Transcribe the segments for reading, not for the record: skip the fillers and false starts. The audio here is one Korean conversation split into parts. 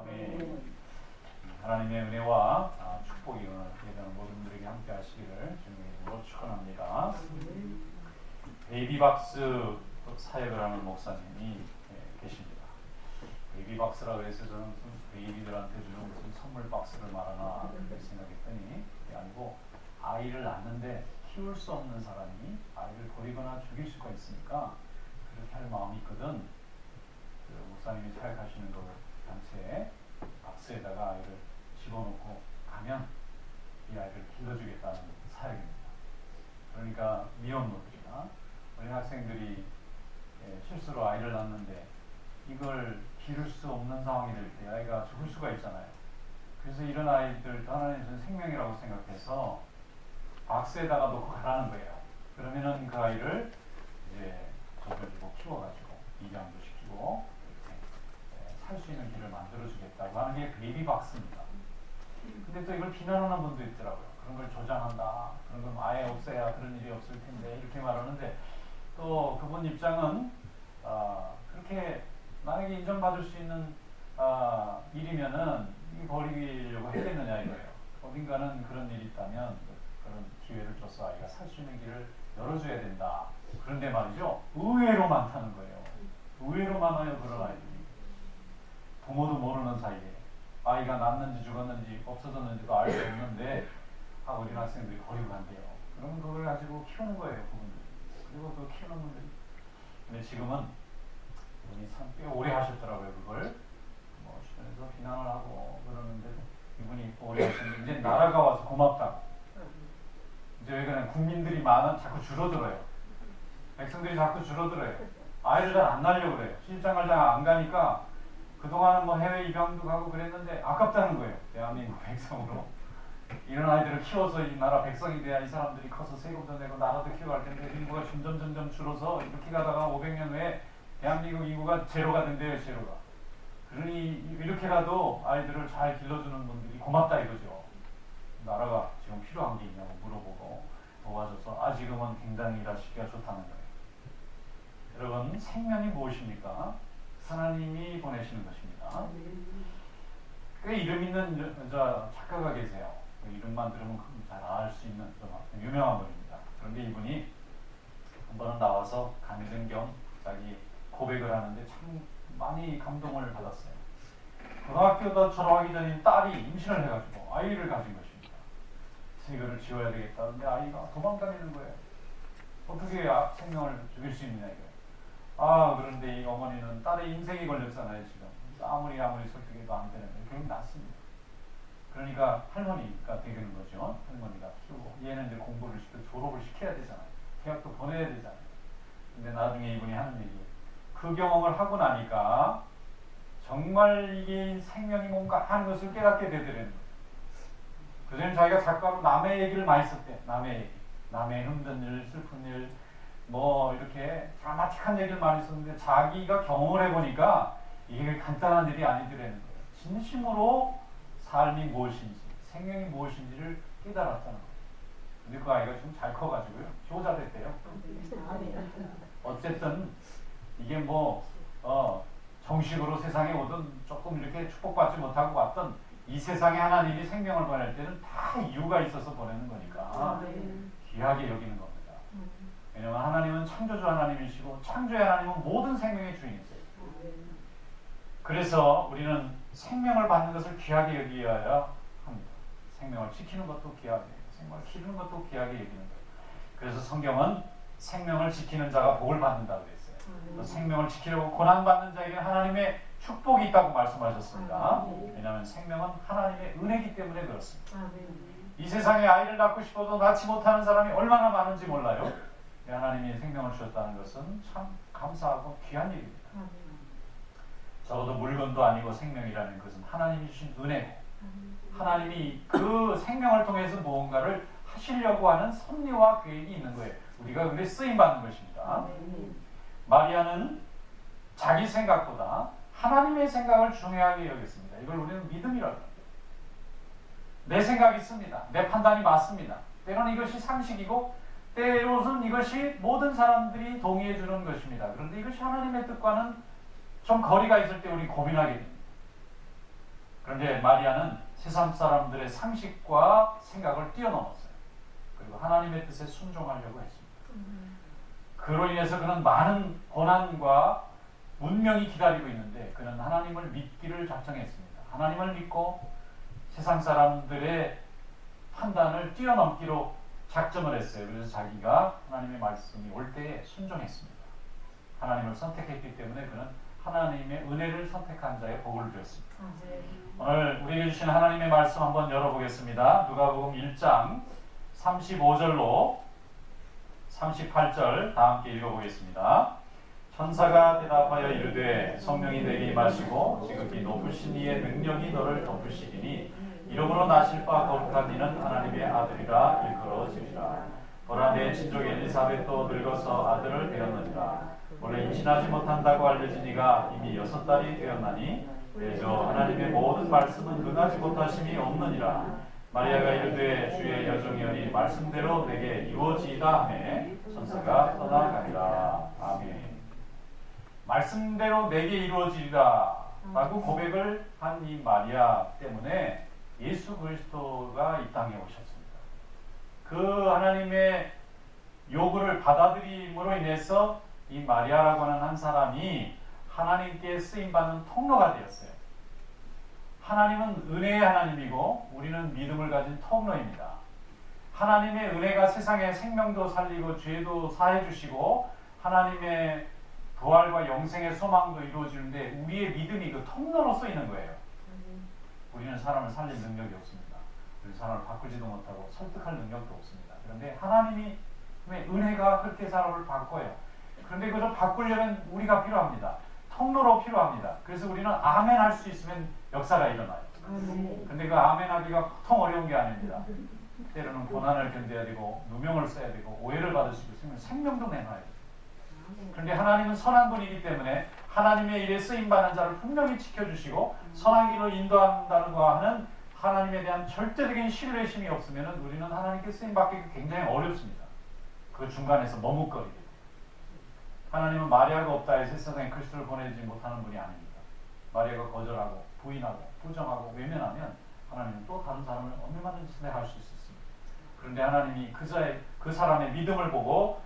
아멘. 하나님의 은혜와 축복이 오늘 예배하는 모든 분들에게 함께 하시기를 주님의 이름으로 축원합니다. 베이비박스 사역을 하는 목사님이 계십니다. 베이비박스라고 해서 저는 무슨 베이비들한테 주는 무슨 선물 박스를 말하나 이렇게 생각했더니 그게 아니고 아이를 낳는데 키울 수 없는 사람이 아이를 버리거나 죽일 수가 있으니까 그렇게 할 마음이 있거든. 그 목사님이 사역하시는 그 단체에 박스에다가 아이를 집어넣고 가면 이 아이를 길러주겠다는 사역입니다. 그러니까 미혼모들이나 어린 학생들이 실수로 아이를 낳는데 이걸 기를 수 없는 상황이 될 때 아이가 죽을 수가 있잖아요. 그래서 이런 아이들 하나님은 생명이라고 생각해서 박스에다가 놓고 가라는 거예요. 그러면은 그 아이를 이제 젖을 키워가지고 입양도 시키고 살 수 있는 길을 만들어주겠다고 하는 게 베이비박스입니다. 근데 또 이걸 비난하는 분도 있더라고요. 그런 걸 조장한다. 그런 건 아예 없애야 그런 일이 없을 텐데 이렇게 말하는데 또 그분 입장은 그렇게 만약에 인정받을 수 있는 일이면은 버리려고 했겠느냐 이거예요. 어딘가는 그런 일이 있다면 그런 기회를 줘서 아이가 살 수 있는 길을 열어줘야 된다. 그런데 말이죠. 의외로 많다는 거예요. 의외로 많아요. 그런 아이들이. 부모도 모르는 사이에 아이가 낳는지 죽었는지 없어졌는지도 알 수 없는데 어린 학생들이 버리고 간대요. 그러면 그걸 가지고 키우는 거예요. 그분들이. 그리고 그 키우는 분들이. 근데 지금은 이분이 참 꽤 오래 하셨더라고요. 그걸 뭐 주변에서 비난을 하고 그러는데 이분이 오래 하셨는데 이제 나라가 와서 고맙다고. 이제 왜 그러냐, 국민들이 자꾸 줄어들어요. 백성들이 자꾸 줄어들어요. 아이를 잘 안 낳으려고 그래요. 시집장가를 잘 안 가니까 그동안은 뭐 해외 입양도 가고 그랬는데 아깝다는 거예요. 대한민국 백성으로 이런 아이들을 키워서 이 나라 백성이 돼야 이 사람들이 커서 세금도 내고 나라도 키워갈 텐데 인구가 점점 줄어서 이렇게 가다가 500년 후에 대한민국 인구가 제로가 된대요. 제로가. 그러니 이렇게라도 아이들을 잘 길러주는 분들이 고맙다 이거죠. 나라가 지금 필요한 게 있냐고 물어보고 도와줘서 지금은 굉장히 일하시기가 좋다는 거예요. 여러분, 생명이 무엇입니까? 하나님이 보내시는 것입니다. 꽤 이름 있는 작가가 계세요. 그 이름만 들으면 잘 알 수 있는 유명한 분입니다. 그런데 이분이 한 번은 나와서 간증 겸 자기 고백을 하는데 참 많이 감동을 받았어요. 고등학교 졸업하기 전에 딸이 임신을 해가지고 아이를 가진 것입니다. 그래서 이거를 지워야 되겠다. 근데 아이가 도망다니는 거예요. 어떻게 생명을 죽일 수 있느냐 이거예요. 그런데 이 어머니는 딸의 인생이 걸렸잖아요. 지금 아무리 설득해도 안 되는 거예요. 결국 낳습니다. 그러니까 할머니가 되는 거죠. 할머니가 키우고 얘는 이제 공부를 시켜 졸업을 시켜야 되잖아요. 대학도 보내야 되잖아요. 근데 나중에 이분이 하는 얘기, 그 경험을 하고 나니까 정말 이게 생명이 뭔가 하는 것을 깨닫게 되더라는 거예요. 그전에 자기가 작가로 남의 얘기를 많이 썼대. 남의 얘기, 남의 힘든 일, 슬픈 일, 뭐 이렇게 드라마틱한 얘기를 많이 썼는데 자기가 경험을 해보니까 이게 간단한 일이 아니더라는 거예요. 진심으로 삶이 무엇인지, 생명이 무엇인지를 깨달았다는 거예요. 근데 그 아이가 지금 잘 커가지고요. 효자 됐대요. 어쨌든 이게 정식으로 세상에 오든 조금 이렇게 축복받지 못하고 왔던 이 세상에 하나님이 생명을 보낼 때는 다 이유가 있어서 보내는 거니까 귀하게 여기는 겁니다. 왜냐하면 하나님은 창조주 하나님이시고 창조의 하나님은 모든 생명의 주인이세요. 그래서 우리는 생명을 받는 것을 귀하게 여기어야 합니다. 생명을 지키는 것도 귀하게, 생명을 기르는 것도 귀하게 여기는 거예요. 그래서 성경은 생명을 지키는 자가 복을 받는다고 했어요. 생명을 지키려고 고난받는 자에게 하나님의 축복이 있다고 말씀하셨습니다. 왜냐하면 생명은 하나님의 은혜이기 때문에 그렇습니다. 이 세상에 아이를 낳고 싶어도 낳지 못하는 사람이 얼마나 많은지 몰라요. 하나님이 생명을 주셨다는 것은 참 감사하고 귀한 일입니다. 적어도 물건도 아니고 생명이라는 것은 하나님이 주신 은혜고 하나님이 그 생명을 통해서 무언가를 하시려고 하는 섭리와 계획이 있는 거예요. 우리가 그래 쓰임받는 것입니다. 마리아는 자기 생각보다 하나님의 생각을 중요하게 여겼습니다. 이걸 우리는 믿음이라고 합니다. 내 생각이 있습니다. 내 판단이 맞습니다. 때로는 이것이 상식이고 때로는 이것이 모든 사람들이 동의해 주는 것입니다. 그런데 이것이 하나님의 뜻과는 좀 거리가 있을 때 우리 고민하게 됩니다. 그런데 마리아는 세상 사람들의 상식과 생각을 뛰어넘었어요. 그리고 하나님의 뜻에 순종하려고 했습니다. 그로 인해서 그는 많은 고난과 운명이 기다리고 있는데 그는 하나님을 믿기를 작정했습니다. 하나님을 믿고 세상 사람들의 판단을 뛰어넘기로 작정을 했어요. 그래서 자기가 하나님의 말씀이 올 때에 순종했습니다. 하나님을 선택했기 때문에 그는 하나님의 은혜를 선택한 자의 복을 누렸습니다. 오늘 우리에게 주신 하나님의 말씀 한번 열어보겠습니다. 누가복음 1장 35절로 38절 다 함께 읽어보겠습니다. 천사가 대답하여 이르되 성령이 내게 임하시고 지극히 높으신 이의 능력이 너를 덮으시리니 이름으로 나실 바 거룩한 이는 하나님의 아들이라 일컬어지리라. 보라 내 친족 엘리사벳도 늙어서 아들을 배었느니라. 원래 임신하지 못한다고 알려진 이가 이미 6달이 되었나니 대저 하나님의 모든 말씀은 응하지 못하심이 없느니라. 마리아가 이르되 주의 여종이여니 말씀대로 내게 이루어지이다 하매 천사가 떠나가니라. 아멘. 말씀대로 내게 이루어지리라 라고 고백을 한 이 마리아 때문에 예수 그리스도가 이 땅에 오셨습니다. 그 하나님의 요구를 받아들임으로 인해서 이 마리아라고 하는 한 사람이 하나님께 쓰임받는 통로가 되었어요. 하나님은 은혜의 하나님이고 우리는 믿음을 가진 통로입니다. 하나님의 은혜가 세상의 생명도 살리고 죄도 사해 주시고 하나님의 부활과 영생의 소망도 이루어지는데 우리의 믿음이 그 통로로 쓰이는 거예요. 우리는 사람을 살릴 능력이 없습니다. 우리 사람을 바꾸지도 못하고 설득할 능력도 없습니다. 그런데 하나님이 은혜가 그렇게 사람을 바꿔요. 그런데 그걸 바꾸려면 우리가 필요합니다. 통로로 필요합니다. 그래서 우리는 아멘 할 수 있으면 역사가 일어나요. 그런데 그 아멘 하기가 보통 어려운 게 아닙니다. 때로는 고난을 견뎌야 되고 누명을 써야 되고 오해를 받을 수도 있으면 생명도 내놔야 돼요. 그런데 하나님은 선한 분이기 때문에 하나님의 일에 쓰임받는 자를 분명히 지켜주시고 선한 길로 인도한다는 거 하는 하나님에 대한 절대적인 신뢰심이 없으면 우리는 하나님께 쓰임받기 굉장히 어렵습니다. 그 중간에서 머뭇거리게 돼요. 하나님은 마리아가 없다 해서 세상에 그리스도를 보내지 못하는 분이 아닙니다. 마리아가 거절하고 부인하고 부정하고 외면하면 하나님은 또 다른 사람을 얼마든지 선택할 수 있습니다. 그런데 하나님이 그 사람의 믿음을 보고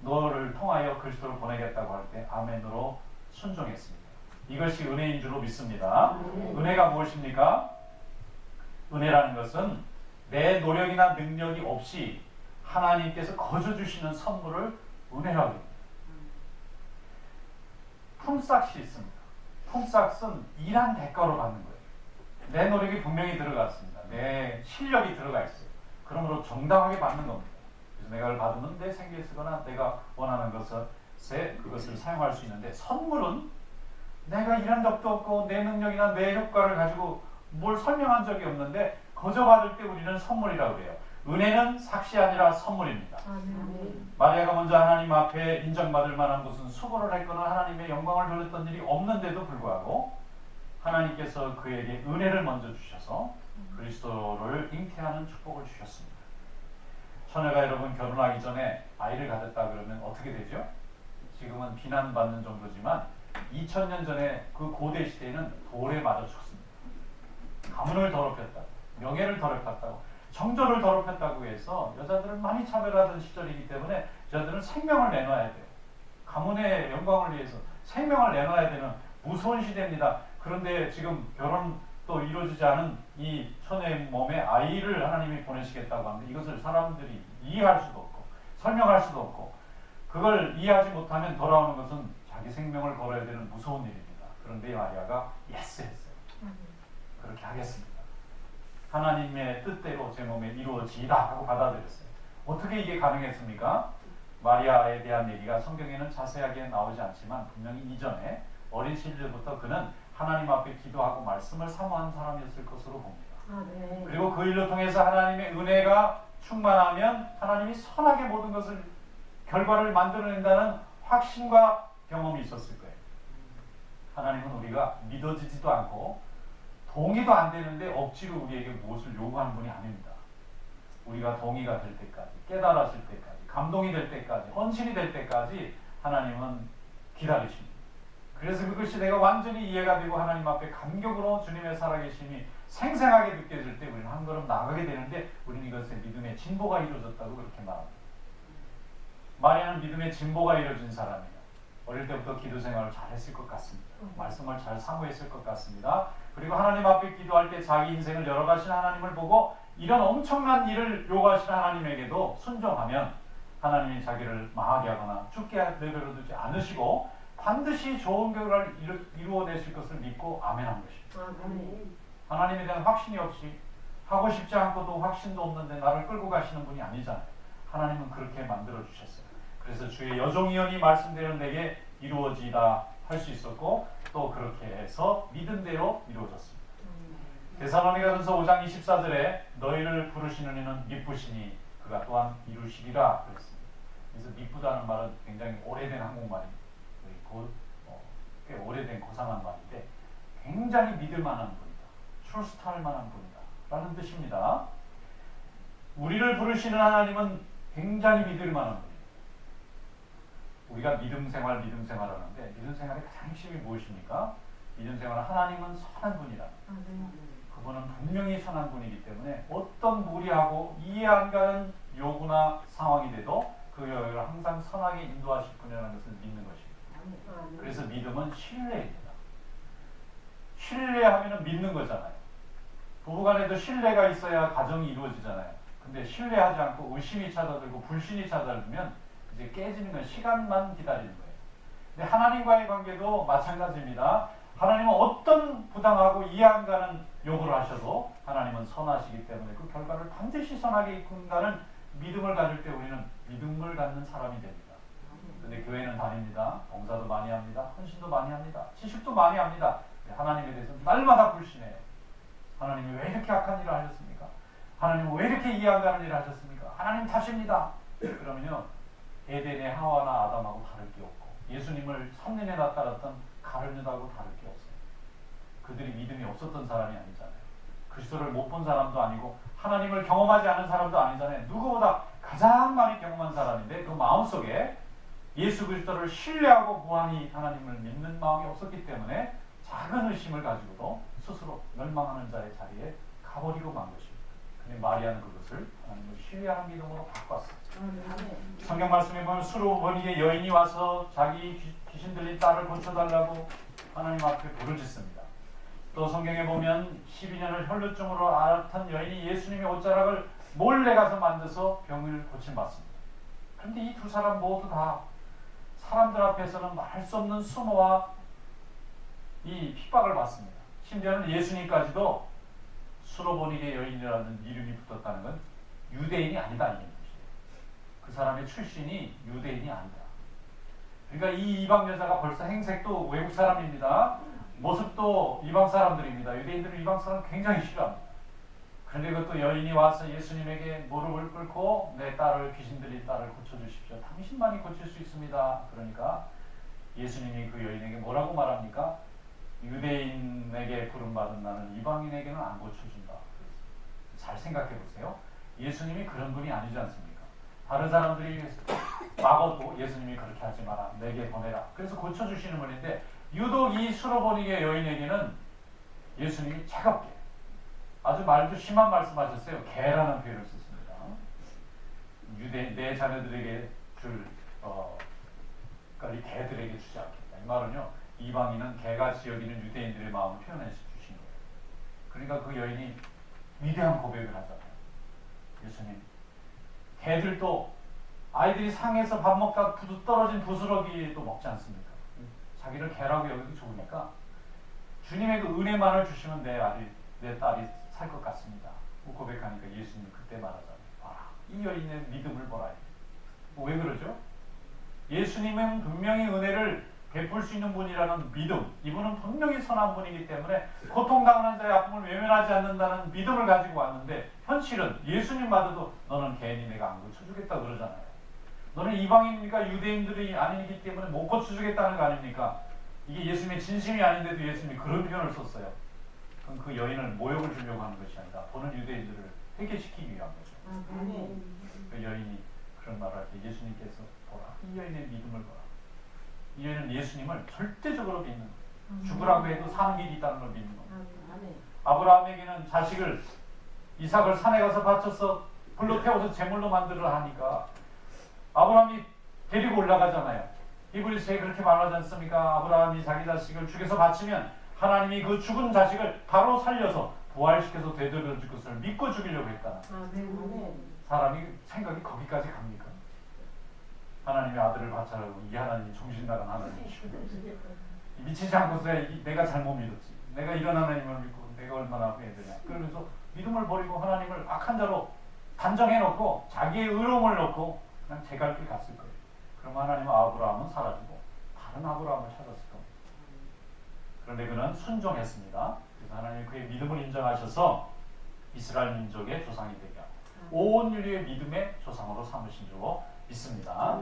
너를 통하여 그리스도를 보내겠다고 할 때 아멘으로 순종했습니다. 이것이 은혜인 줄로 믿습니다. 은혜가 무엇입니까? 은혜라는 것은 내 노력이나 능력이 없이 하나님께서 거저 주시는 선물을 은혜라고 합니다. 품삯이 있습니다. 품삯은 일한 대가로 받는 거예요. 내 노력이 분명히 들어갔습니다. 내 실력이 들어가 있어요. 그러므로 정당하게 받는 겁니다. 그래서 내가 그걸 받으면 내 생계에 쓰거나 내가 원하는 것에 그것을 사용할 수 있는데 선물은 내가 일한 적도 없고 내 능력이나 내 효과를 가지고 뭘 설명한 적이 없는데 거저 받을 때 우리는 선물이라고 해요. 은혜는 삭시 아니라 선물입니다. 마리아가 먼저 하나님 앞에 인정받을 만한 무슨 수고를 했거나 하나님의 영광을 돌렸던 일이 없는데도 불구하고 하나님께서 그에게 은혜를 먼저 주셔서 그리스도를 잉태하는 축복을 주셨습니다. 처녀가 여러분 결혼하기 전에 아이를 가졌다 그러면 어떻게 되죠? 지금은 비난받는 정도지만 2000년 전에 그 고대 시대에는 돌에 맞아 죽습니다. 가문을 더럽혔다고, 명예를 더럽혔다고, 정조를 더럽혔다고 해서 여자들을 많이 차별하던 시절이기 때문에 여자들은 생명을 내놔야 돼요. 가문의 영광을 위해서 생명을 내놔야 되는 무서운 시대입니다. 그런데 지금 결혼도 이루어지지 않은 이 처녀의 몸에 아이를 하나님이 보내시겠다고 하는데 이것을 사람들이 이해할 수도 없고 설명할 수도 없고 그걸 이해하지 못하면 돌아오는 것은 자기 생명을 걸어야 되는 무서운 일입니다. 그런데 마리아가 예스 했어요. 그렇게 하겠습니다. 하나님의 뜻대로 제 몸에 이루어지다 하고 받아들였어요. 어떻게 이게 가능했습니까? 마리아에 대한 얘기가 성경에는 자세하게 나오지 않지만 분명히 이전에 어린 시절부터 그는 하나님 앞에 기도하고 말씀을 사모한 사람이었을 것으로 봅니다. 그리고 그 일로 통해서 하나님의 은혜가 충만하면 하나님이 선하게 모든 것을 결과를 만들어낸다는 확신과 경험이 있었을 거예요. 하나님은 우리가 믿어지지도 않고 동의도 안 되는데 억지로 우리에게 무엇을 요구하는 분이 아닙니다. 우리가 동의가 될 때까지, 깨달았을 때까지, 감동이 될 때까지, 헌신이 될 때까지 하나님은 기다리십니다. 그래서 그것이 내가 완전히 이해가 되고 하나님 앞에 감격으로 주님의 살아계심이 생생하게 느껴질 때 우리는 한 걸음 나가게 되는데, 우리는 이것의 믿음의 진보가 이루어졌다고 그렇게 말합니다. 마리아는 믿음의 진보가 이루어진 사람이에요. 어릴 때부터 기도 생활을 잘했을 것 같습니다. 말씀을 잘 사모했을 것 같습니다. 그리고 하나님 앞에 기도할 때 자기 인생을 열어가신 하나님을 보고 이런 엄청난 일을 요구하시는 하나님에게도 순종하면 하나님이 자기를 망하게 하거나 죽게 내버려 두지 않으시고 반드시 좋은 결과를 이루어내실 것을 믿고 아멘한 것입니다. 하나님에 대한 확신이 없이 하고 싶지 않고도 확신도 없는데 나를 끌고 가시는 분이 아니잖아요. 하나님은 그렇게 만들어 주셨어요. 그래서 주의 여종이언이 말씀대로 내게 이루어지다 할 수 있었고, 또 그렇게 해서 믿은 대로 이루어졌습니다. 데살로니가전서 5장 24절에 너희를 부르시는 이는 미쁘시니 그가 또한 이루시리라 그랬습니다. 그래서 미쁘다는 말은 굉장히 오래된 한국말입니다. 꽤 오래된 고상한 말인데 굉장히 믿을 만한 분이다, 트러스트할 만한 분이다 라는 뜻입니다. 우리를 부르시는 하나님은 굉장히 믿을 만한 분입니다. 우리가 믿음 생활 하는데 믿음 생활의 가장 핵심이 무엇입니까? 믿음 생활은 하나님은 선한 분이라. 그분은 분명히 선한 분이기 때문에 어떤 무리하고 이해 안 가는 요구나 상황이 돼도 그 여행을 항상 선하게 인도하실 분이라는 것을 믿는 것입니다. 그래서 믿음은 신뢰입니다. 신뢰하면 믿는 거잖아요. 부부간에도 신뢰가 있어야 가정이 이루어지잖아요. 근데 신뢰하지 않고 의심이 찾아들고 불신이 찾아들면 이제 깨지는 건 시간만 기다리는 거예요. 근데 하나님과의 관계도 마찬가지입니다. 하나님은 어떤 부당하고 이해 안 가는 요구를 하셔도 하나님은 선하시기 때문에 그 결과를 반드시 선하게 이끈다는 믿음을 가질 때 우리는 믿음을 갖는 사람이 됩니다. 근데 교회는 다닙니다. 봉사도 많이 합니다. 헌신도 많이 합니다. 지식도 많이 합니다. 하나님에 대해서 날마다 불신해요. 하나님이 왜 이렇게 악한 일을 하셨습니까? 하나님은 왜 이렇게 이해 안 가는 일을 하셨습니까? 하나님 탓입니다. 그러면요, 에덴의 하와나 아담하고 다를 게 없고 예수님을 3년에나 따랐던 가룟유다하고 다를 게 없어요. 그들이 믿음이 없었던 사람이 아니잖아요. 그리스도를 못 본 사람도 아니고 하나님을 경험하지 않은 사람도 아니잖아요. 누구보다 가장 많이 경험한 사람인데 그 마음속에 예수 그리스도를 신뢰하고 무한히 하나님을 믿는 마음이 없었기 때문에 작은 의심을 가지고도 스스로 멸망하는 자의 자리에 가버리고 만 것입니다. 근데 마리아는 그것을 하나님을 신뢰하는 믿음으로 바꿨어요. 성경 말씀에 보면 수로보니게 여인이 와서 자기 귀신 들린 딸을 고쳐달라고 하나님 앞에 부르짖습니다. 또 성경에 보면 12년을 혈루증으로 앓았던 여인이 예수님의 옷자락을 몰래 가서 만져서 병을 고침받습니다. 그런데 이 두 사람 모두 다 사람들 앞에서는 말할 수 없는 수모와 이 핍박을 받습니다. 심지어는 예수님까지도 수로보니게 여인이라는 이름이 붙었다는 건 유대인이 아니다 이게 뜻이에요. 그 사람의 출신이 유대인이 아니다. 그러니까 이 이방 여자가 벌써 행색도 외국 사람입니다. 모습도 이방 사람들입니다. 유대인들은 이방 사람 굉장히 싫어합니다. 그런데 그것도 여인이 와서 예수님에게 무릎을 꿇고 내 딸을 귀신 들린 딸을 고쳐주십시오. 당신만이 고칠 수 있습니다. 그러니까 예수님이 그 여인에게 뭐라고 말합니까? 유대인에게 부름받은 나는 이방인에게는 안 고쳐준다. 잘 생각해 보세요. 예수님이 그런 분이 아니지 않습니까? 다른 사람들이 막어도 예수님이 그렇게 하지 마라. 내게 보내라. 그래서 고쳐주시는 분인데 유독 이 수로보니게 여인에게는 예수님이 차갑게 아주 말도 심한 말씀하셨어요. 개라는 표현을 썼습니다. 유대인 내 자녀들에게 줄 이 개들에게 주지 않겠다. 이 말은요, 이방인은 개같이 여기는 유대인들의 마음을 표현해 주신 거예요. 그러니까 그 여인이 위대한 고백을 하잖아요. 예수님, 개들도 아이들이 상에서 밥 먹다 떨어진 부스러기도 먹지 않습니까? 자기를 개라고 여기기 좋으니까 주님의 그 은혜만을 주시면 내 딸이 살 것 같습니다. 고백하니까 예수님 그때 말하잖아요. 봐라, 이 여인의 믿음을 보라. 왜 그러죠? 예수님은 분명히 은혜를 베풀 수 있는 분이라는 믿음, 이분은 분명히 선한 분이기 때문에 고통당하는 자의 아픔을 외면하지 않는다는 믿음을 가지고 왔는데 현실은 예수님 마저도 너는 괜히 내가 안 고쳐주겠다 그러잖아요. 너는 이방인이니까 유대인들이 아니기 때문에 못 고쳐주겠다는 거 아닙니까? 이게 예수님의 진심이 아닌데도 예수님이 그런 표현을 썼어요. 그럼 그 여인을 모욕을 주려고 하는 것이 아니라 보는 유대인들을 회개시키기 위한 거죠. 그 여인이 그런 말을 할 때 예수님께서 보라, 이 여인의 믿음을 보라. 이는 예수님을 절대적으로 믿는 거예요. 죽으라고 해도 사는 길이 있다는 걸 믿는 거예요. 아브라함에게는 자식을 이삭을 산에 가서 바쳐서 불로 태워서 제물로 만들으라 하니까 아브라함이 데리고 올라가잖아요. 히브리서에 그렇게 말하지 않습니까? 아브라함이 자기 자식을 죽여서 바치면 하나님이 그 죽은 자식을 바로 살려서 부활시켜서 되돌려줄 것을 믿고 죽이려고 했다. 사람이 생각이 거기까지 갑니까? 하나님의 아들을 바쳐라고. 이 하나님이 정신 나간 하나님이시고 미치지 않고서 내가 잘못 믿었지. 내가 이런 하나님을 믿고 내가 얼마나 후회되냐. 그러면서 믿음을 버리고 하나님을 악한 자로 단정해놓고 자기의 의로움을 놓고 그냥 제 갈 길 갔을 거예요. 그럼 하나님은 아브라함은 사라지고 다른 아브라함을 찾았을 겁니다. 그런데 그는 순종했습니다. 그래서 하나님이 그의 믿음을 인정하셔서 이스라엘 민족의 조상이 되게 하고 온 인류의 믿음의 조상으로 삼으신 줄로 믿습니다.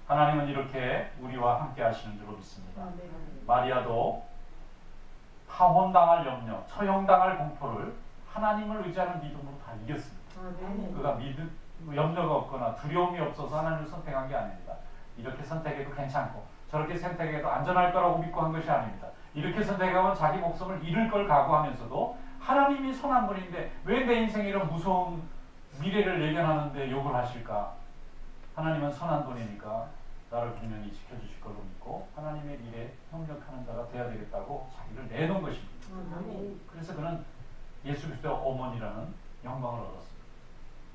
하나님은 이렇게 우리와 함께 하시는 줄로 믿습니다. 마리아도 파혼당할 염려, 처형당할 공포를 하나님을 의지하는 믿음으로 다 이겼습니다. 그가 염려가 없거나 두려움이 없어서 하나님을 선택한 게 아닙니다. 이렇게 선택해도 괜찮고 저렇게 선택해도 안전할 거라고 믿고 한 것이 아닙니다. 이렇게 선택하면 자기 목숨을 잃을 걸 각오하면서도 하나님이 선한 분인데 왜 내 인생에 이런 무서운 미래를 예견하는데 욕을 하실까? 하나님은 선한 분이니까 나를 분명히 지켜주실 걸로 믿고 하나님의 일에 협력하는 자가 되어야 되겠다고 자기를 내놓은 것입니다. 그래서 그는 예수 그리스도의 어머니라는 영광을 얻었습니다.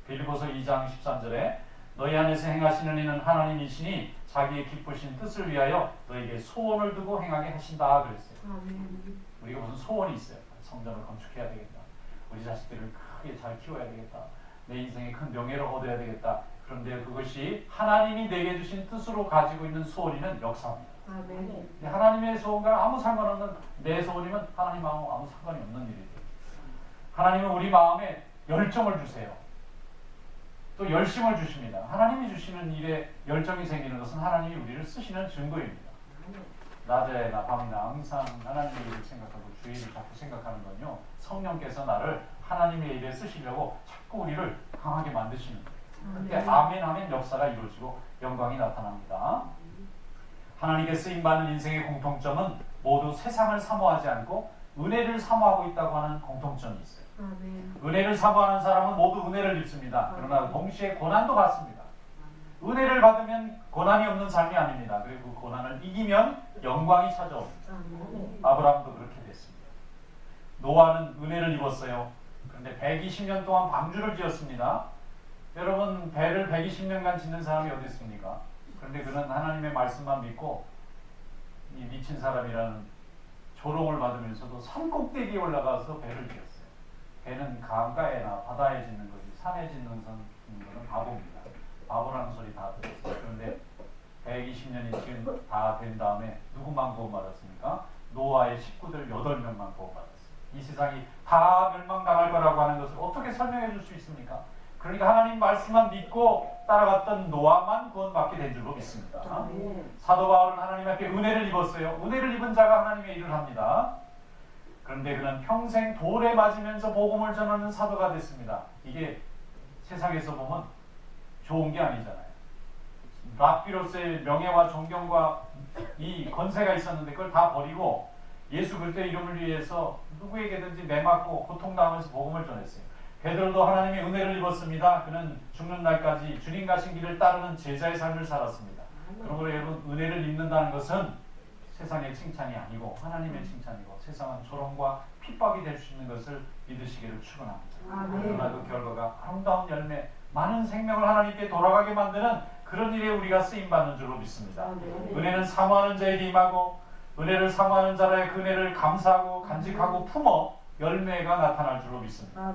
빌립보서 2장 13절에 너희 안에서 행하시는 이는 하나님이시니 자기의 기쁘신 뜻을 위하여 너에게 소원을 두고 행하게 하신다 그랬어요. 우리가 무슨 소원이 있어요? 성전을 건축해야 되겠다. 우리 자식들을 크게 잘 키워야 되겠다. 내 인생에 큰 명예를 얻어야 되겠다. 그런데 그것이 하나님이 내게 주신 뜻으로 가지고 있는 소원이면 역사입니다. 하나님의 소원과 아무 상관없는 내 소원이면 하나님하고 아무 상관이 없는 일이에요. 하나님은 우리 마음에 열정을 주세요. 또 열심을 주십니다. 하나님이 주시는 일에 열정이 생기는 것은 하나님이 우리를 쓰시는 증거입니다. 낮에나 밤이나 항상 하나님의 일을 생각하고 주의 일을 자꾸 생각하는 건요, 성령께서 나를 하나님의 일에 쓰시려고 자꾸 우리를 강하게 만드시는 거예요. 그때 아멘 아멘 역사가 이루어지고 영광이 나타납니다. 하나님께 쓰임받는 인생의 공통점은 모두 세상을 사모하지 않고 은혜를 사모하고 있다고 하는 공통점이 있어요. 은혜를 사모하는 사람은 모두 은혜를 입습니다. 그러나 동시에 고난도 받습니다. 은혜를 받으면 고난이 없는 삶이 아닙니다. 그리고 그 고난을 이기면 영광이 찾아옵니다. 아브라함도 그렇게 됐습니다. 노아는 은혜를 입었어요. 그런데 120년 동안 방주를 지었습니다. 여러분, 배를 120년간 짓는 사람이 어디 있습니까? 그런데 그는 하나님의 말씀만 믿고 이 미친 사람이라는 조롱을 받으면서도 산 꼭대기에 올라가서 배를 지었어요. 배는 강가에나 바다에 짓는 거지 산에 짓는 거는 바보입니다. 바보라는 소리 다 들었어요. 그런데 120년이 지금 다 된 다음에 누구만 구원받았습니까? 노아의 식구들 8명만 구원받았어요. 이 세상이 다 멸망당할 거라고 하는 것을 어떻게 설명해 줄 수 있습니까? 그러니까 하나님 말씀만 믿고 따라갔던 노아만 구원받게 된 줄로 믿습니다. 사도 바울은 하나님 앞에 은혜를 입었어요. 은혜를 입은 자가 하나님의 일을 합니다. 그런데 그는 평생 돌에 맞으면서 복음을 전하는 사도가 됐습니다. 이게 세상에서 보면 좋은 게 아니잖아요. 랍비로스의 명예와 존경과 이 권세가 있었는데 그걸 다 버리고 예수 그리스도의 이름을 위해서 누구에게든지 매맞고 고통당하면서 복음을 전했어요. 베드로도 하나님의 은혜를 입었습니다. 그는 죽는 날까지 주님 가신 길을 따르는 제자의 삶을 살았습니다. 그러므로 여러분, 은혜를 입는다는 것은 세상의 칭찬이 아니고 하나님의 칭찬이고 세상은 조롱과 핍박이 될 수 있는 것을 믿으시기를 축원합니다. 그러나 그 결과가 아름다운 열매, 많은 생명을 하나님께 돌아가게 만드는 그런 일에 우리가 쓰임받는 줄로 믿습니다. 은혜는 사모하는 자에게 임하고 은혜를 사모하는 자의 그 은혜를 감사하고 간직하고 품어 열매가 나타날 줄로 믿습니다.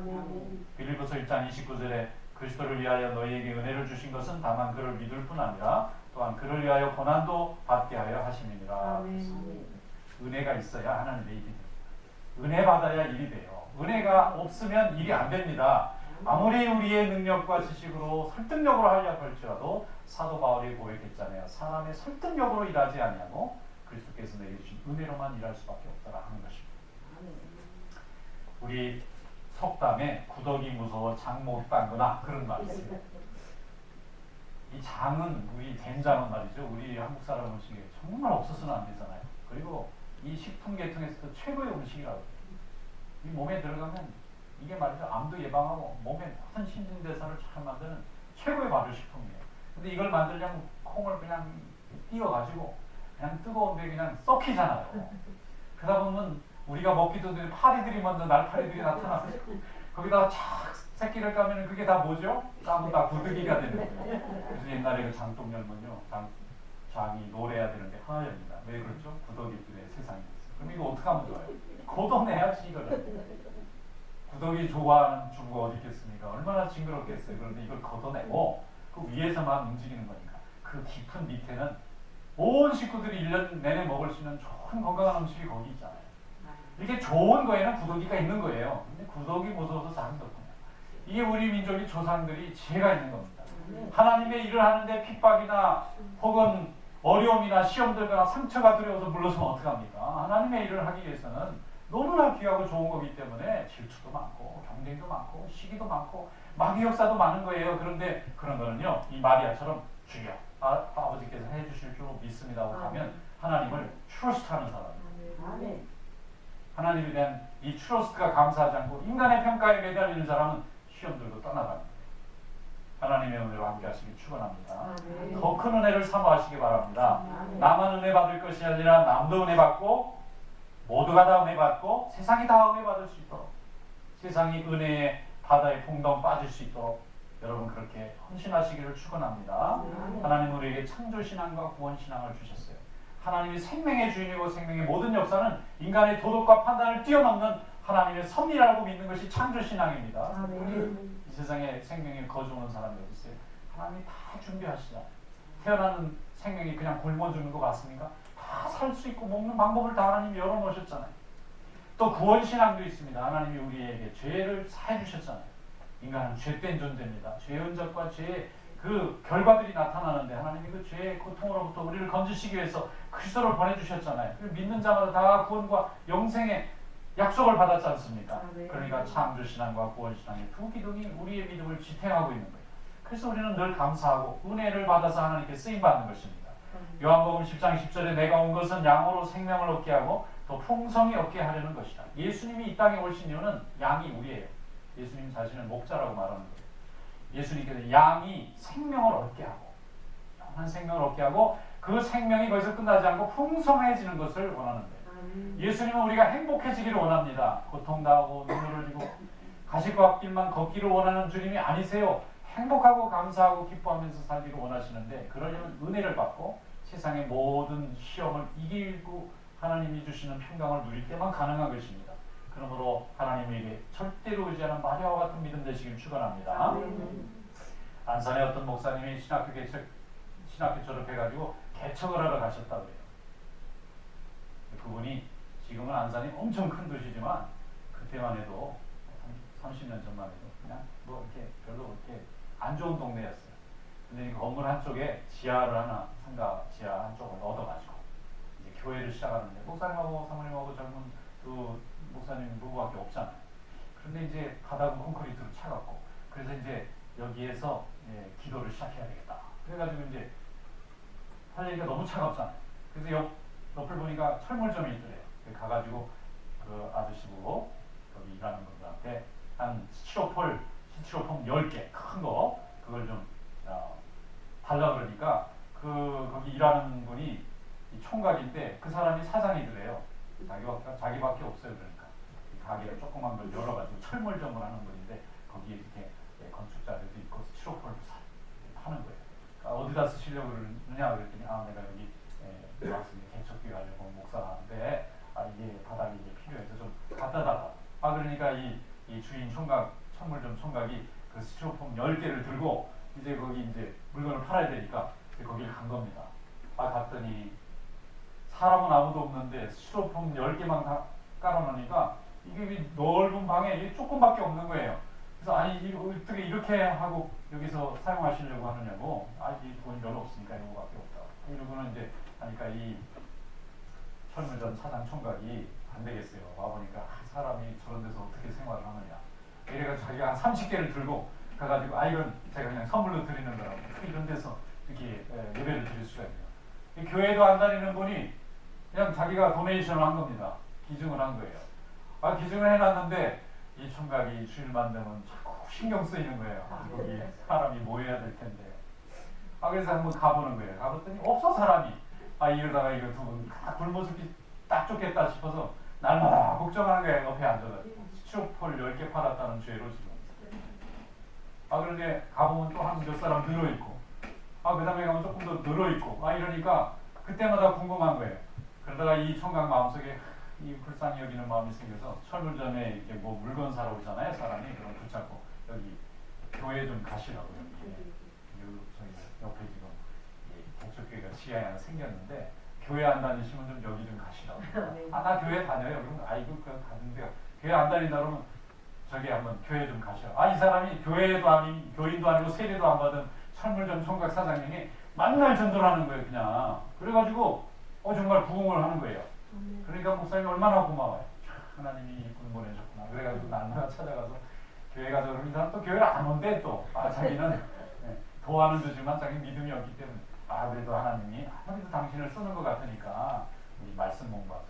빌립보서 1장 29절에 그리스도를 위하여 너희에게 은혜를 주신 것은 다만 그를 믿을 뿐 아니라 또한 그를 위하여 고난도 받게 하여 하심이니라. 은혜가 있어야 하나님의 일이 됩니다. 은혜 받아야 일이 돼요. 은혜가 없으면 일이 안 됩니다. 아무리 우리의 능력과 지식으로 설득력으로 하려고 할지라도 사도 바울이 고백했잖아요. 사람의 설득력으로 일하지 아니하고 그리스도께서 내게 주신 은혜로만 일할 수밖에 없더라 하는 것입니다. 우리 속담에 구더기 무서워 장목이 빵거나 그런 말이 있어요. 이 장은 우리 된장은 말이죠. 우리 한국 사람 음식에 정말 없어서는 안 되잖아요. 그리고 이 식품 계통에서도 최고의 음식이라고. 이 몸에 들어가면 이게 말이죠. 암도 예방하고 몸의 모든 신진대사를 잘 만드는 최고의 발효식품이에요. 근데 이걸 만들려면 콩을 그냥 띄워가지고 그냥 뜨거운 데 그냥 썩히잖아요. 그러다 보면 우리가 먹기도 전에 파리들이 먼저 날파리들이 나타나서 거기다가 착 새끼를 까면 그게 다 뭐죠? 까면 다 구더기가 되는 거예요. 그래서 옛날에 그 장독열은요, 장이 노래야 되는데 하얘입니다. 왜 그렇죠? 구더기들의 세상이 있어요. 그럼 이거 어떻게 하면 좋아요? 걷어내야지 이거를. 구더기 좋아하는 주부가 어디 있겠습니까? 얼마나 징그럽겠어요. 그런데 이걸 걷어내고 그 위에서만 움직이는 거니까 그 깊은 밑에는 온 식구들이 1년 내내 먹을 수 있는 좋은 건강한 음식이 거기 있잖아요. 이렇게 좋은 거에는 구더기가 있는 거예요. 근데 구더기 무서워서 잠이 덥군요. 이게 우리 민족의 조상들이 지혜가 있는 겁니다. 하나님의 일을 하는데 핍박이나 혹은 어려움이나 시험 들거나 상처가 두려워서 물러서면 어떡합니까? 하나님의 일을 하기 위해서는 너무나 귀하고 좋은 거기 때문에 질투도 많고 경쟁도 많고 시기도 많고 마귀 역사도 많은 거예요. 그런데 그런 거는요, 이 마리아처럼 주여 아버지께서 해주실 줄 믿습니다 하고 가면 하나님을 트러스트하는 사람이에요. 하나님에 대한 이 트러스트가 감사하지 않고 인간의 평가에 매달리는 사람은 시험 들고 떠나갑니다. 하나님의 은혜와 함께 하시길 축원합니다. 더 큰 은혜를 사모하시기 바랍니다. 나만 은혜 받을 것이 아니라 남도 은혜 받고 모두가 다 은혜 받고 세상이 다 은혜 받을 수 있도록, 세상이 은혜의 바다에 풍덩 빠질 수 있도록 여러분 그렇게 헌신하시기를 축원합니다. 하나님 우리에게 창조신앙과 구원신앙을 주셨어요. 하나님이 생명의 주인이고 생명의 모든 역사는 인간의 도덕과 판단을 뛰어넘는 하나님의 섭리라고 믿는 것이 창조신앙입니다. 이 세상에 생명이 거주하는 사람이 어디 있어요? 하나님이 다 준비하시잖아요. 태어나는 생명이 그냥 굶어주는 것 같습니까? 다 살 수 있고 먹는 방법을 다 하나님이 열어놓으셨잖아요. 또 구원신앙도 있습니다. 하나님이 우리에게 죄를 사해 주셨잖아요. 인간은 죄된 존재입니다. 죄의 흔적과 죄의 그 결과들이 나타나는데 하나님이 그 죄의 고통으로부터 우리를 건지시기 위해서 그리스도를 보내주셨잖아요. 믿는 자마다 다 구원과 영생의 약속을 받았지 않습니까? 그러니까 창조신앙과 구원신앙의 두 기둥이 우리의 믿음을 지탱하고 있는 거예요. 그래서 우리는 늘 감사하고 은혜를 받아서 하나님께 쓰임받는 것입니다. 요한복음 10장 10절에 내가 온 것은 양으로 생명을 얻게 하고 더 풍성히 얻게 하려는 것이다. 예수님이 이 땅에 오신 이유는 양이 우리예요. 예수님 자신은 목자라고 말하는 거예요. 예수님께서 양이 생명을 얻게 하고 영원한 생명을 얻게 하고 그 생명이 거기서 끝나지 않고 풍성해지는 것을 원하는 거예요. 예수님은 우리가 행복해지기를 원합니다. 고통당하고 눈물 흘리고 가시과 앞길만 걷기를 원하는 주님이 아니세요. 행복하고 감사하고 기뻐하면서 살기를 원하시는데 그러려면 은혜를 받고 세상의 모든 시험을 이기고 하나님이 주시는 평강을 누릴 때만 가능한 것입니다. 그러므로 하나님에게 절대로 의지하는 마리아와 같은 믿음 되시길 축원합니다. 안산에 어떤 목사님이 신학교 졸업해가지고 개척을 하러 가셨다고 해요. 그분이 지금은 안산이 엄청 큰 도시지만 그때만 해도 30년 전만 해도 그냥 뭐 이렇게 별로 이렇게 안 좋은 동네였어요. 근데 이 건물 한쪽에 지하를 하나 상가 지하 한쪽을 얻어가지고 이제 교회를 시작하는데 목사님하고 사모님하고 젊은 그 목사님 부부밖에 없잖아요. 그런데 이제 바닥은 콘크리트로 차갑고 그래서 이제 여기에서 기도를 시작해야 되겠다. 그래가지고 이제 살려니까 너무 차갑잖아요. 그래서 옆을 보니까 철물점이 있더래요. 가가지고 그 아저씨 보고 거기 일하는 분들한테 한 스티로폼 10개 큰 거 그걸 좀 달라 그러니까 거기 일하는 분이 이 총각인데 그 사람이 사장이더래요. 자기밖에 없어요. 그러니까 이 가게를 조그만 걸 열어가지고 철물점을 하는 분인데 거기에 이렇게 건축자들도 있고 스티로폼을 파는 거예요. 그러니까 어디다 쓰시려고 그러느냐 그랬더니 내가 여기 왔으니 개척기 가려고 목사가 하는데 이게 바닥이 이제 필요해서 좀 갖다 달라. 그러니까 이 주인 총각 철물점 총각이 그 스티로폼 10개를 들고 이제 거기 이제 물건을 팔아야 되니까 거기를 간 겁니다. 갔더니 사람은 아무도 없는데 스티로폼 10개만 다 깔아놓으니까 이게 넓은 방에 이게 조금밖에 없는 거예요. 그래서 어떻게 이렇게 하고 여기서 사용하시려고 하느냐고. 이 돈이 별로 없으니까 이거밖에 없다. 이러고는 이제 하니까 이 철물점 사장 총각이 안 되겠어요. 와보니까 사람이 저런 데서 어떻게 생활을 하느냐. 이래가지고 자기가 한 30개를 들고 가가지고 이건 제가 그냥 선물로 드리는 거라고 이런 데서 이렇게 예배를 드릴 수가 있네요. 교회도 안 다니는 분이 그냥 자기가 도네이션을 한 겁니다. 기증을 한 거예요. 기증을 해놨는데 이 총각이 주일만 되면 자꾸 신경 쓰이는 거예요. 거기 사람이 모여야 될 텐데. 그래서 한번 가보는 거예요. 가봤더니 없어 사람이. 이러다가 이거 두 분 굶어죽기 딱 좋겠다 싶어서 날마다 걱정하는 거예요. 옆에 앉아가지고 시초폴 10개 팔았다는 죄로 지금. 그런데 가보면 또 한 몇 사람 늘어있고 그 다음에 가면 조금 더 늘어있고 이러니까 그때마다 궁금한 거예요. 그러다가 이 총각 마음속에 이 불쌍히 여기는 마음이 생겨서 철물점에 이렇게 뭐 물건 사러 오잖아요. 사람이 그럼 붙잡고 여기 교회 좀 가시라고 저희 옆에 지금 복적교회가 지하에 하나 생겼는데 교회 안 다니시면 좀 여기 좀 가시라고. 나 교회 다녀요. 그럼 이거 그냥 가는데요. 교회 안 다닌다 그러면 저기 한번 교회 좀 가셔. 이 사람이 교회도 아닌 교인도 아니고 세례도 안 받은 철물점 총각 사장님이 만날 전도를 하는 거예요. 그냥 그래가지고 정말 부흥을 하는 거예요. 그러니까 목사님이 얼마나 고마워요. 하나님이 이분 보내셨구나. 그래가지고 날마다 찾아가서 교회 가서 그러면 이 사람 또 교회를 안 온대 또. 자기는 도와는 주지만 자기 믿음이 없기 때문에 그래도 하나님이 아무래도 당신을 쓰는 것 같으니까 우리 말씀 공부하자.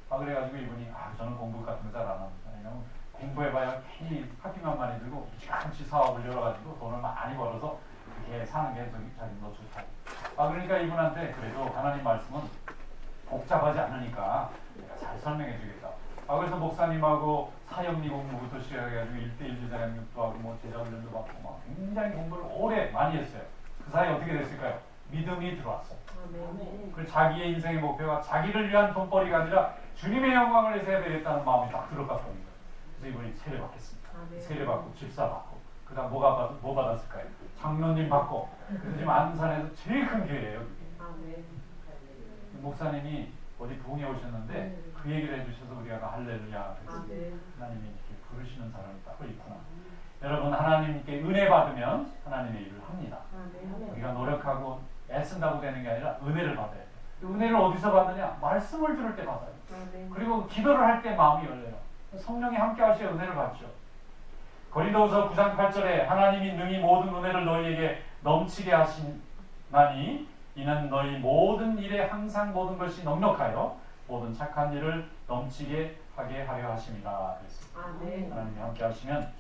그래가지고 이분이 저는 공부 같은 거 잘 안 합니다. 왜냐면 공부해봐야 괜히 학비만 많이 들고 잠시 사업을 열어가지고 돈을 많이 벌어서 그렇게 사는 게 자기 너 좋다고. 그러니까 이분한테 그래도 하나님 말씀은 복잡하지 않으니까 내가 잘 설명해 주겠다. 그래서 목사님하고 사형리 공부부터 시작해가지고 1:1 제자강육도 하고 뭐 제자훈련도 받고 굉장히 공부를 오래 많이 했어요. 그 사이에 어떻게 됐을까요? 믿음이 들어왔어요. 그 자기의 인생의 목표가 자기를 위한 돈벌이가 아니라 주님의 영광을 위해서 해야 되겠다는 마음이 딱 들어갔거든요. 그래서 이분이 세례 받겠습니다. 세례 받고 집사 받고 그 다음 뭐 받았을까요? 장로님 받고. 그래서 지금 안산에서 제일 큰 교회예요. 목사님이 어디 부흥에 오셨는데 그 얘기를 해주셔서 우리가 할렐루야 그랬습니다. 하나님이 이렇게 부르시는 사람이 따로 있구나. 여러분 하나님께 은혜 받으면 하나님의 일을 합니다. 우리가 노력하고 애쓴다고 되는 게 아니라 은혜를 받아야 돼요. 은혜를 어디서 받느냐? 말씀을 들을 때 받아요. 그리고 기도를 할 때 마음이 열려요. 성령이 함께 하시어 은혜를 받죠. 고린도후서 9장 8절에 하나님이 능히 모든 은혜를 너희에게 넘치게 하시나니 이는 너희 모든 일에 항상 모든 것이 넉넉하여 모든 착한 일을 넘치게 하게 하려 하십니다. 그랬습니다. 하나님이 함께 하시면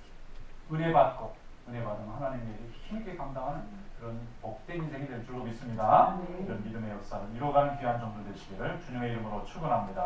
은혜 받고 은혜 받으면 하나님의 일을 힘있게 감당하는 그런 복된 인생이 될 줄로 믿습니다. 이런 믿음의 역사를 이뤄가는 귀한 종들 되시기를 주님의 이름으로 축원합니다.